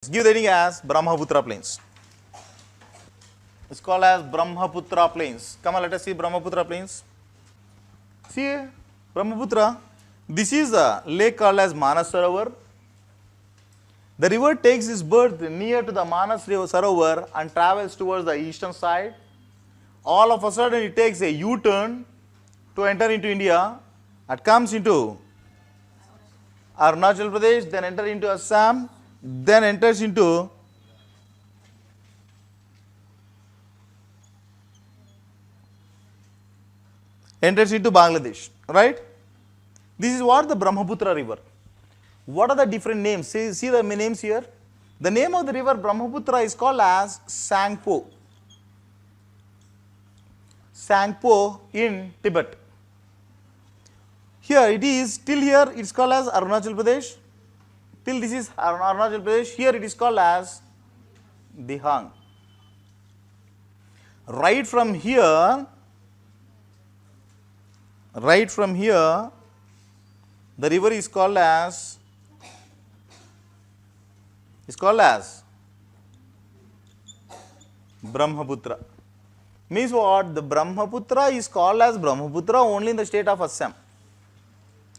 Give the heading as Brahmaputra Plains. It's called as Brahmaputra Plains. Come on, let us see Brahmaputra Plains. See Brahmaputra. This is a lake called as Manas Sarovar. The river takes its birth near to the Manas Sarovar and travels towards the eastern side. All of a sudden, it takes a U-turn to enter into India. It comes into Arunachal Pradesh, then enter into Assam, then enters into Bangladesh, right? This is what the Brahmaputra river. What are the different names? See the names here. The name of the river Brahmaputra is called as Sangpo. Sangpo in Tibet. Here it is, till here it is called as Arunachal Pradesh. Till this is Arunachal Pradesh, here it is called as Dihang. Right from here, the river is called as Brahmaputra. Means what? The Brahmaputra is called as Brahmaputra only in the state of Assam.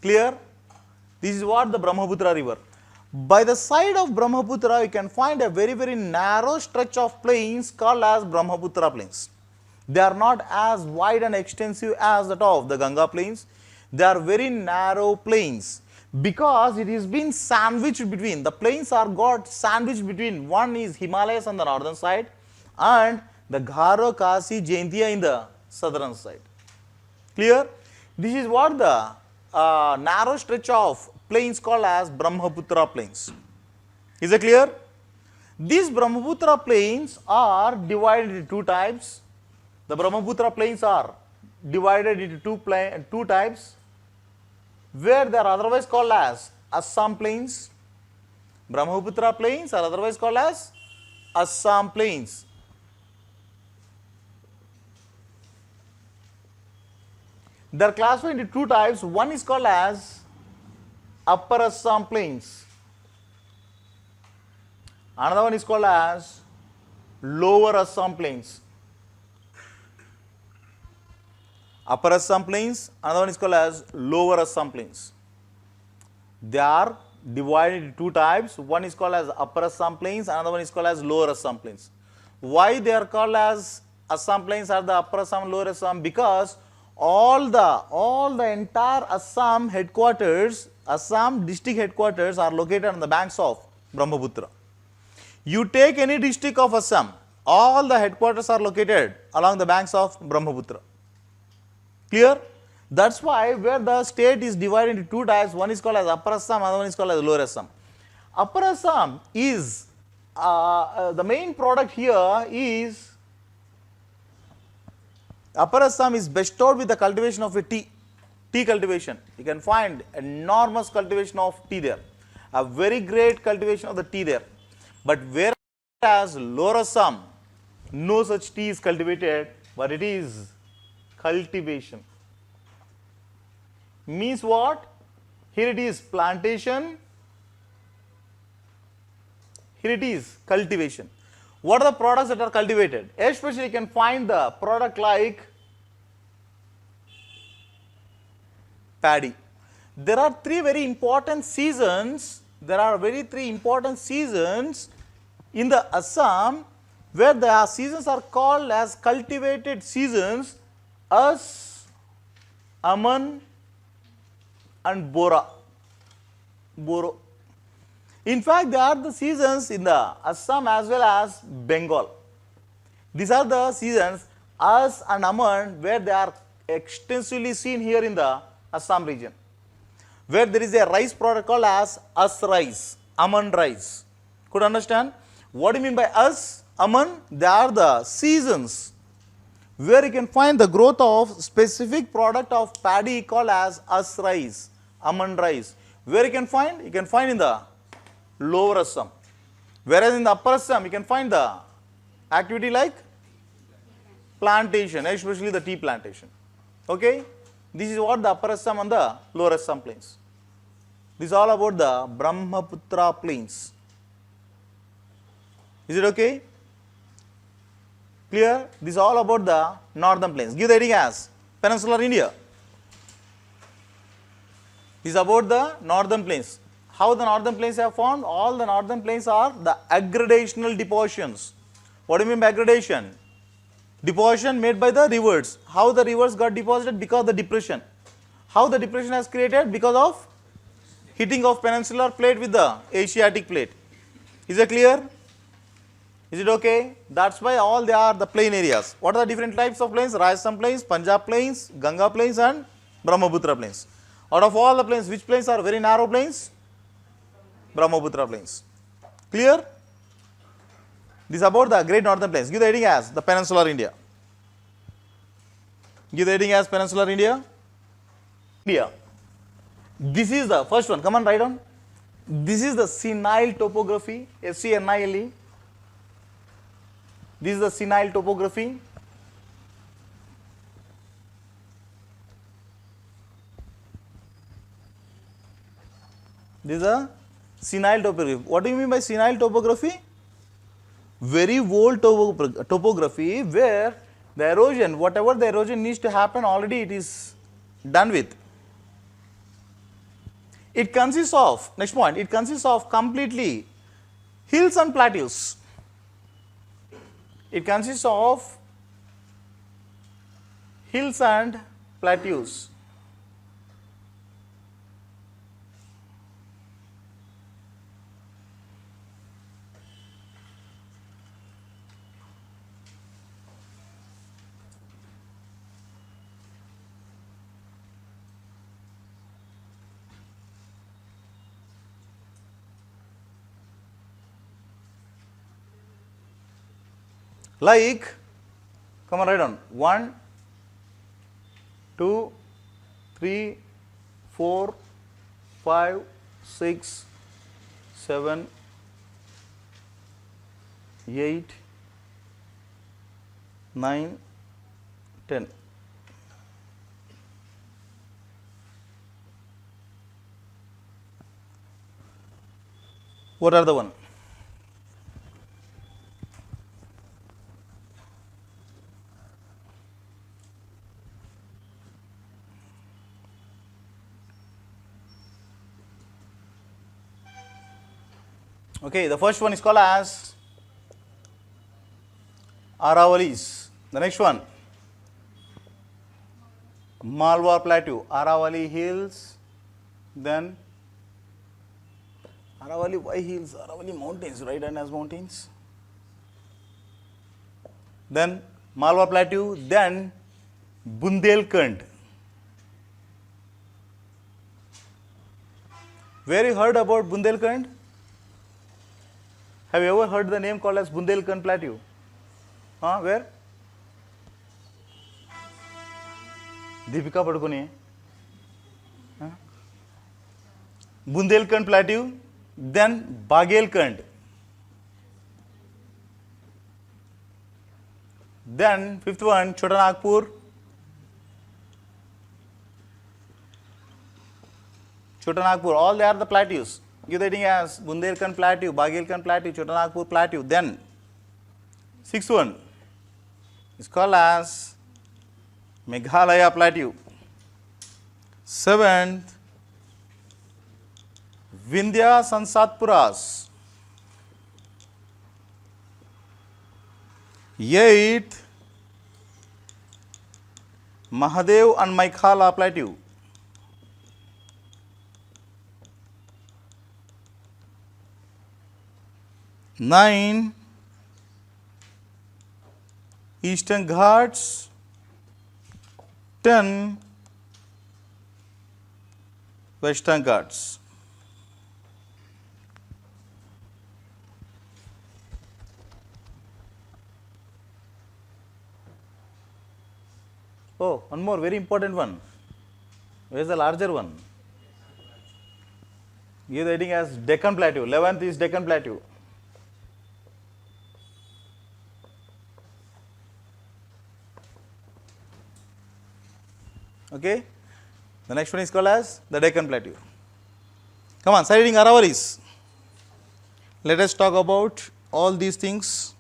Clear? This is what the Brahmaputra river. By the side of Brahmaputra, you can find a very, very narrow stretch of plains called as Brahmaputra plains. They are not as wide and extensive as that of the Ganga plains. They are very narrow plains because it is been sandwiched between. The plains are got sandwiched between. One is Himalayas on the northern side and the Garo, Kasi, Jaintia in the southern side. Clear? This is what the narrow stretch of plains called as Brahmaputra plains. Is it clear? These Brahmaputra plains are divided into two types. The Brahmaputra plains are divided into two types where they are otherwise called as Assam plains. Brahmaputra plains are otherwise called as Assam plains. They are classified into two types. One is called as Upper Assam plains. Another one is called as Lower Assam plains. Upper Assam plains, another one is called as Lower Assam plains. They are divided into two types. One is called as Upper Assam plains, another one is called as Lower Assam plains. Why they are called as Assam plains or the Upper Assam, Lower Assam? Because all the entire Assam headquarters, Assam district headquarters are located on the banks of Brahmaputra. You take any district of Assam, all the headquarters are located along the banks of Brahmaputra. Clear? That's why where the state is divided into two types, one is called as Upper Assam, other one is called as Lower Assam. Upper Assam is, the main product here is, Upper Assam is bestowed with the cultivation of a tea cultivation. You can find enormous cultivation of tea there, a very great cultivation of the tea there. But whereas Lower Assam, no such tea is cultivated, but it is cultivation. Means what? Here it is plantation, here it is cultivation. What are the products that are cultivated? Especially you can find the product like paddy. There are three very important seasons. There are three important seasons in the Assam where the seasons are called as cultivated seasons: As, Aman and Boro. In fact, they are the seasons in the Assam as well as Bengal. These are the seasons As and Aman where they are extensively seen here in the Assam region, where there is a rice product called as As rice, Aman rice. Could understand? What do you mean by As, Aman? They are the seasons where you can find the growth of specific product of paddy called as As rice, Aman rice. Where you can find? You can find in the Lower Assam. Whereas in the Upper Assam, you can find the activity like plantation, especially the tea plantation. Okay? This is what the Upper Assam and the Lower Assam plains. This is all about the Brahmaputra plains. Is it okay? Clear? This is all about the northern plains. Give the heading as peninsular India. This is about the northern plains. How the northern plains have formed? All the northern plains are the aggradational depositions. What do you mean by aggradation? Deposition made by the rivers. How the rivers got deposited? Because of the depression. How the depression has created? Because of hitting of peninsular plate with the Asiatic plate. Is it clear? Is it okay? That's why all they are the plain areas. What are the different types of plains? Rajasthan plains, Punjab plains, Ganga plains and Brahmaputra plains. Out of all the plains, which plains are very narrow plains? Brahmaputra plains. Clear? This is about the great northern plains. Give the heading as the peninsular India. Give the heading as peninsular India. India. This is the first one. Come on, write down. This is the Sinile topography. SCNILE. This is the Sinile topography. This is a Sinile topography. What do you mean by Sinile topography? Very old topography where the erosion, whatever the erosion needs to happen, already it is done with. It consists of, next point, it consists of completely hills and plateaus. It consists of hills and plateaus. Like, come on, write down 1, 2, 3, 4, 5, 6, 7, 8, 9, 10. What are the one? Okay, the first one is called as Aravalis. The next one, Malwa Plateau, Aravali Hills, then Aravali, why hills? Aravali mountains, right? And as mountains. Then Malwa Plateau, then Bundelkhand. Where you heard about Bundelkhand? Have you ever heard the name called as Bundelkhand Plateau? Where? Deepika Padukone. Bundelkhand Plateau, then Bagelkhand. Then fifth one, Chota Nagpur. Chota Nagpur, all they are the plateaus. Give the heading as Bundelkhand Plateau, Bagelkhand Plateau, Chota Nagpur Plateau. Then sixth one is called as Meghalaya Plateau. Seventh, Vindhya Sansatpuras. Eighth, Mahadev and Maikhala Plateau. Nine, Eastern Ghats. 10, Western Ghats. Oh, one more very important one. Where is the larger one? Give the heading as Deccan Plateau. 11th is Deccan Plateau. Okay. The next one is called as the Deccan Plateau. Come on, side reading Aravalis. Let us talk about all these things